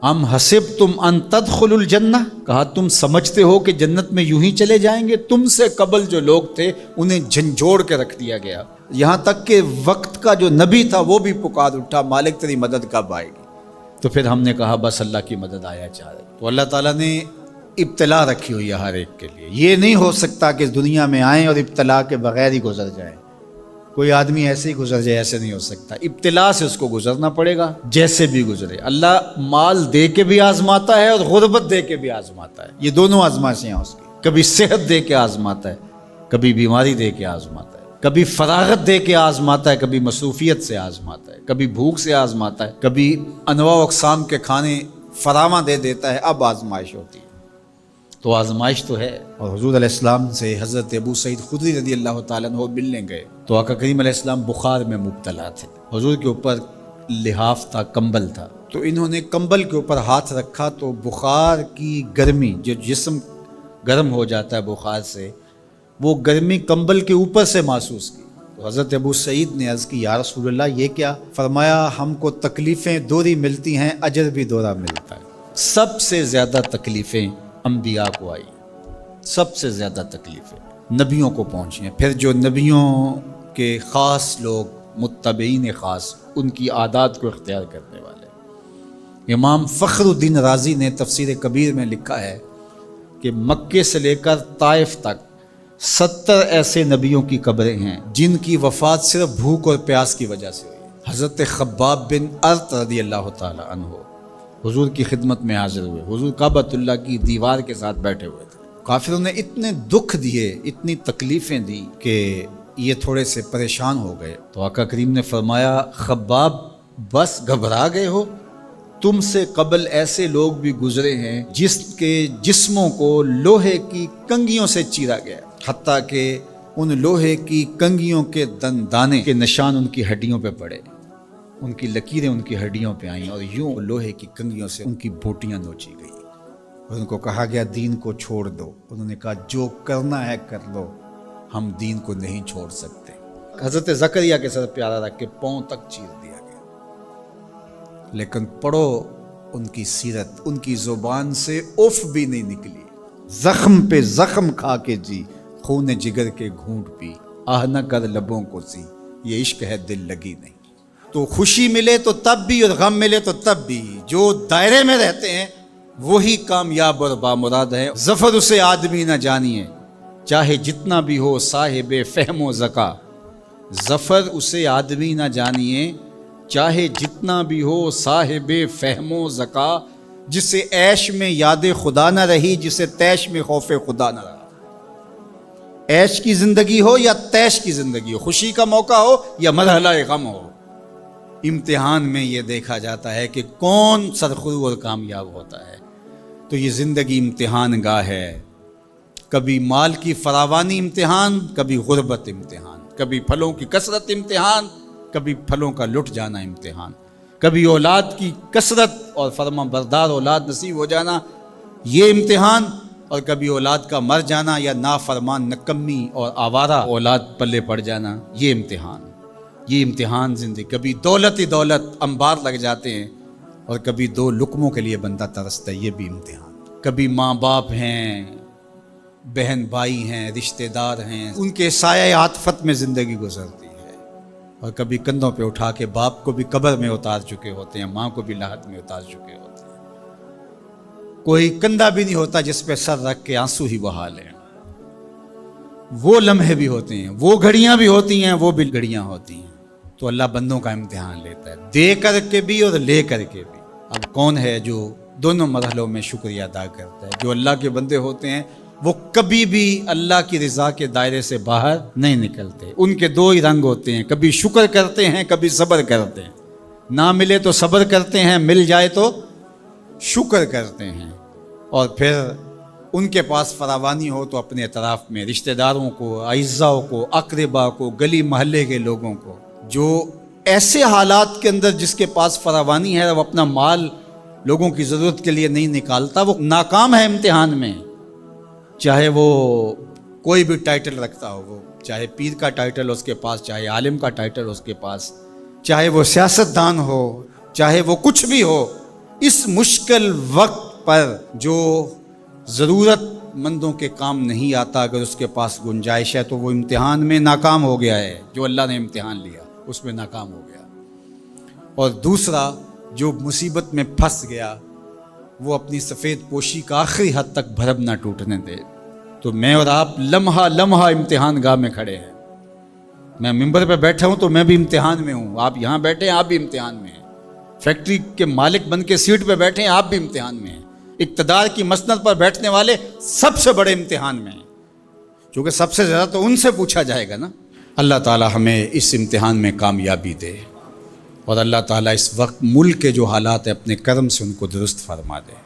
ام حسبتم ان تدخلوا الجنہ، کہا تم سمجھتے ہو کہ جنت میں یوں ہی چلے جائیں گے؟ تم سے قبل جو لوگ تھے انہیں جھنجھوڑ کے رکھ دیا گیا، یہاں تک کہ وقت کا جو نبی تھا وہ بھی پکار اٹھا مالک تیری مدد کب آئے گی؟ تو پھر ہم نے کہا بس اللہ کی مدد آیا چاہ رہے۔ تو اللہ تعالیٰ نے ابتلا رکھی ہوئی ہے ہر ایک کے لیے، یہ نہیں ہو سکتا کہ اس دنیا میں آئیں اور ابتلا کے بغیر ہی گزر جائیں۔ کوئی آدمی ایسے ہی گزر جائے، ایسے نہیں ہو سکتا، ابتلا سے اس کو گزرنا پڑے گا جیسے بھی گزرے۔ اللہ مال دے کے بھی آزماتا ہے اور غربت دے کے بھی آزماتا ہے، یہ دونوں آزمائشیں ہیں اس کی۔ کبھی صحت دے کے آزماتا ہے، کبھی بیماری دے کے آزماتا ہے، کبھی فراغت دے کے آزماتا ہے، کبھی مصروفیت سے آزماتا ہے، کبھی بھوک سے آزماتا ہے، کبھی انواع و اقسام کے کھانے فراواں دے دیتا ہے، اب آزمائش ہوتی ہے۔ تو آزمائش تو ہے۔ اور حضور علیہ السلام سے حضرت ابو سعید خدری رضی اللہ تعالیٰ عنہ ملنے گئے تو آقا کریم علیہ السلام بخار میں مبتلا تھے، حضور کے اوپر لحاف تھا، کمبل تھا، تو انہوں نے کمبل کے اوپر ہاتھ رکھا تو بخار کی گرمی، جو جسم گرم ہو جاتا ہے بخار سے، وہ گرمی کمبل کے اوپر سے محسوس کی۔ تو حضرت ابو سعید نے عرض کی یا رسول اللہ یہ کیا؟ فرمایا ہم کو تکلیفیں دوہری ملتی ہیں، اجر بھی دوہرا ملتا ہے۔ سب سے زیادہ تکلیفیں انبیاء کو آئی، سب سے زیادہ تکلیفیں نبیوں کو پہنچی ہیں، پھر جو نبیوں کے خاص لوگ متبعین خاص، ان کی عادات کو اختیار کرنے والے۔ امام فخر الدین رازی نے تفسیر کبیر میں لکھا ہے کہ مکے سے لے کر طائف تک 70 ایسے نبیوں کی قبریں ہیں جن کی وفات صرف بھوک اور پیاس کی وجہ سے ہوئی۔ حضرت خباب بن ارت رضی اللہ تعالی عنہ حضور کی خدمت میں حاضر ہوئے، حضور کعبۃ اللہ کی دیوار کے ساتھ بیٹھے ہوئے تھے، کافروں نے اتنے دکھ دیے، اتنی تکلیفیں دی کہ یہ تھوڑے سے پریشان ہو گئے۔ تو آقا کریم نے فرمایا خباب بس گھبرا گئے ہو؟ تم سے قبل ایسے لوگ بھی گزرے ہیں جس کے جسموں کو لوہے کی کنگھیوں سے چیرا گیا، حتیٰ کہ ان لوہے کی کنگھیوں کے دانے کے نشان ان کی ہڈیوں پہ پڑے، ان کی لکیریں ان کی ہڈیوں پہ آئیں اور یوں لوہے کی کنگھیوں سے ان کی بوٹیاں نوچی گئی اور ان کو کہا گیا دین کو چھوڑ دو۔ انہوں نے کہا جو کرنا ہے کر لو، ہم دین کو نہیں چھوڑ سکتے۔ حضرت زکریا کے سر پیارا رکھ کے پاؤں تک چیر دیا گیا، لیکن پڑھو ان کی سیرت، ان کی زبان سے اف بھی نہیں نکلی، زخم پہ زخم کھا کے جی، خون جگر کے گھونٹ پی، آہ نہ کر لبوں کو سی، یہ عشق ہے دل لگی نہیں۔ تو خوشی ملے تو تب بھی اور غم ملے تو تب بھی، جو دائرے میں رہتے ہیں وہی کامیاب اور بامراد ہیں۔ ظفر اسے آدمی نہ جانیے چاہے جتنا بھی ہو صاحب فہم و ذکا، ظفر اسے آدمی نہ جانیے چاہے جتنا بھی ہو صاحب فہم و ذکا، جسے عیش میں یاد خدا نہ رہی، جسے تیش میں خوف خدا نہ رہا۔ عیش کی زندگی ہو یا تیش کی زندگی ہو، خوشی کا موقع ہو یا مرحلہ غم ہو، امتحان میں یہ دیکھا جاتا ہے کہ کون سرخرو اور کامیاب ہوتا ہے۔ تو یہ زندگی امتحان گاہ ہے، کبھی مال کی فراوانی امتحان، کبھی غربت امتحان، کبھی پھلوں کی کثرت امتحان، کبھی پھلوں کا لٹ جانا امتحان، کبھی اولاد کی کثرت اور فرما بردار اولاد نصیب ہو جانا یہ امتحان، اور کبھی اولاد کا مر جانا یا نافرمان نکمی اور آوارہ اولاد پلے پڑ جانا یہ امتحان۔ یہ امتحان زندگی، کبھی دولت ہی دولت انبار لگ جاتے ہیں اور کبھی دو لقموں کے لیے بندہ ترستا ہے، یہ بھی امتحان۔ کبھی ماں باپ ہیں، بہن بھائی ہیں، رشتہ دار ہیں، ان کے سایہ عاطفت میں زندگی گزرتی ہے، اور کبھی کندھوں پہ اٹھا کے باپ کو بھی قبر میں اتار چکے ہوتے ہیں، ماں کو بھی لاحد میں اتار چکے ہوتے ہیں۔ کوئی کندھا بھی نہیں ہوتا جس پہ سر رکھ کے آنسو ہی بہا لیں۔ وہ لمحے بھی ہوتے ہیں، وہ گھڑیاں بھی ہوتی ہیں، وہ بھی گھڑیاں ہوتی ہیں۔ تو اللہ بندوں کا امتحان لیتا ہے، دے کر کے بھی اور لے کر کے بھی۔ اب کون ہے جو دونوں مرحلوں میں شکریہ ادا کرتا ہے؟ جو اللہ کے بندے ہوتے ہیں وہ کبھی بھی اللہ کی رضا کے دائرے سے باہر نہیں نکلتے۔ ان کے دو ہی رنگ ہوتے ہیں، کبھی شکر کرتے ہیں، کبھی صبر کرتے ہیں۔ نہ ملے تو صبر کرتے ہیں، مل جائے تو شکر کرتے ہیں۔ اور پھر ان کے پاس فراوانی ہو تو اپنے اطراف میں رشتہ داروں کو، اعزاء کو، اقربا کو، گلی محلے کے لوگوں کو، جو ایسے حالات کے اندر جس کے پاس فراوانی ہے وہ اپنا مال لوگوں کی ضرورت کے لیے نہیں نکالتا، وہ ناکام ہے امتحان میں۔ چاہے وہ کوئی بھی ٹائٹل رکھتا ہو، وہ چاہے پیر کا ٹائٹل اس کے پاس، چاہے عالم کا ٹائٹل اس کے پاس، چاہے وہ سیاست دان ہو، چاہے وہ کچھ بھی ہو، اس مشکل وقت پر جو ضرورت مندوں کے کام نہیں آتا، اگر اس کے پاس گنجائش ہے تو وہ امتحان میں ناکام ہو گیا ہے، جو اللہ نے امتحان لیا اس میں ناکام ہو گیا۔ اور دوسرا جو مصیبت میں پھنس گیا وہ اپنی سفید پوشی کا آخری حد تک بھرم نہ ٹوٹنے دے۔ تو میں اور آپ لمحہ لمحہ امتحان گاہ میں کھڑے ہیں۔ میں ممبر پہ بیٹھا ہوں تو میں بھی امتحان میں ہوں، آپ یہاں بیٹھے ہیں آپ بھی امتحان میں ہیں، فیکٹری کے مالک بن کے سیٹ پہ بیٹھے ہیں آپ بھی امتحان میں ہیں، اقتدار کی مسند پر بیٹھنے والے سب سے بڑے امتحان میں ہیں، کیونکہ سب سے زیادہ تو ان سے پوچھا جائے گا نا۔ اللہ تعالی ہمیں اس امتحان میں کامیابی دے، اور اللہ تعالیٰ اس وقت ملک کے جو حالات ہیں اپنے کرم سے ان کو درست فرما دے۔